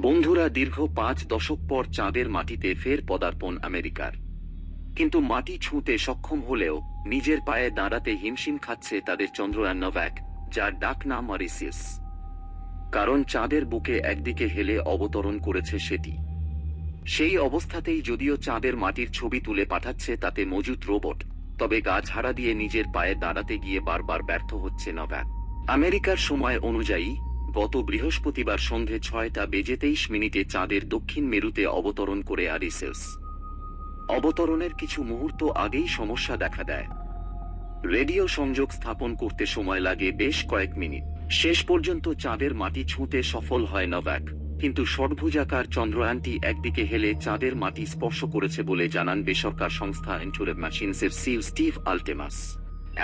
বন্ধুরা, দীর্ঘ 5 দশক পর চাঁদের মাটিতে ফের পদার্পণ আমেরিকার। কিন্তু মাটি ছুঁতে সক্ষম হলেও নিজের পায়ে দাঁড়াতে হিমশিম খাচ্ছে তাদের চন্দ্রয়ান নোভাক, যার ডাক নাম মরিসিয়াস। কারণ চাঁদের বুকে একদিকে হেলে অবতরণ করেছে সেটি। সেই অবস্থাতেই যদিও চাঁদের মাটির ছবি তুলে পাঠাচ্ছে তাতে মজুত রোবট, তবে গা ঝাড়া দিয়ে নিজের পায়ে দাঁড়াতে গিয়ে বারবার ব্যর্থ হচ্ছে নোভাক। আমেরিকার সময় অনুযায়ী গত বৃহস্পতিবার সন্ধে 6:23 চাঁদের দক্ষিণ মেরুতে অবতরণ করে মরিসিয়াস। অবতরণের কিছু মুহূর্ত আগেই সমস্যা দেখা দেয়। রেডিও সংযোগ স্থাপন করতে সময় লাগে বেশ কয়েক মিনিট। শেষ পর্যন্ত চাঁদের মাটি ছুঁতে সফল হয় নোভাক, কিন্তু ষড়ভুজাকার চন্দ্রয়ানটি একদিকে হেলে চাঁদের মাটি স্পর্শ করেছে বলে জানান বেসরকারি সংস্থা এনটুরেভ মেশিনসের সিইও স্টিভ আলটেমাস।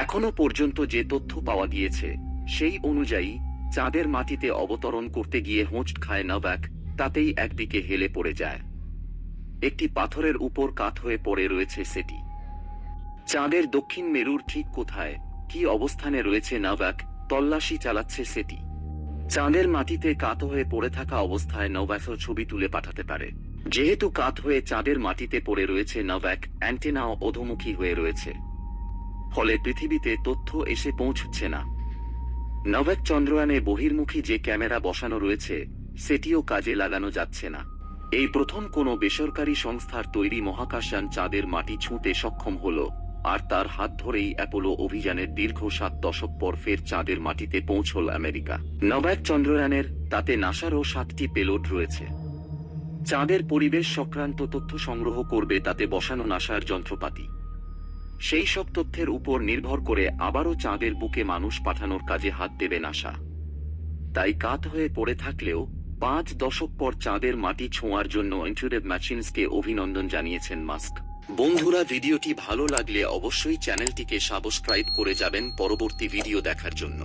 এখনো পর্যন্ত যে তথ্য পাওয়া গিয়েছে সেই অনুযায়ী চাঁদের মাটিতে অবতরণ করতে গিয়ে হোঁচট খায় নোভাক, তাতেই একদিকে হেলে পড়ে যায়। একটি পাথরের উপর কাত হয়ে পড়ে রয়েছে সেটি। চাঁদের দক্ষিণ মেরুর ঠিক কোথায়, কি অবস্থানে রয়েছে নোভাক, তল্লাশি চালাচ্ছে সেটি। চাঁদের মাটিতে কাত হয়ে পড়ে থাকা অবস্থায় নোভাকও ছবি তুলে পাঠাতে পারে। যেহেতু কাত হয়ে চাঁদের মাটিতে পড়ে রয়েছে নোভাক, অ্যান্টেনাও অধোমুখী হয়ে রয়েছে, ফলে পৃথিবীতে তথ্য এসে পৌঁছচ্ছে না। নোভাক চন্দ্রয়ানে বহির্মুখী যে ক্যামেরা বসানো রয়েছে সেটিও কাজে লাগানো যাচ্ছে না। এই প্রথম কোনো বেসরকারি সংস্থার তৈরি মহাকাশযান চাঁদের মাটি ছুঁতে সক্ষম হল, আর তার হাত ধরেই অ্যাপোলো অভিযানের দীর্ঘ 7 দশক পর ফের চাঁদের মাটিতে পৌঁছল আমেরিকা। নোভাক চন্দ্রয়ানের, তাতে নাসারও 7টি পেলোড রয়েছে। চাঁদের পরিবেশ সংক্রান্ত তথ্য সংগ্রহ করবে তাতে বসানো নাসার যন্ত্রপাতি। সেই সব তথ্যের উপর নির্ভর করে আবারও চাঁদের বুকে মানুষ পাঠানোর কাজে হাত দেবে নাসা। তাই কাত হয়ে পড়ে থাকলেও 5 দশক পর চাঁদের মাটি ছোঁয়ার জন্য এনটুরেভ মেশিনসকে অভিনন্দন জানিয়েছেন মাস্ক। বন্ধুরা, ভিডিওটি ভালো লাগলে অবশ্যই চ্যানেলটিকে সাবস্ক্রাইব করে যাবেন পরবর্তী ভিডিও দেখার জন্য।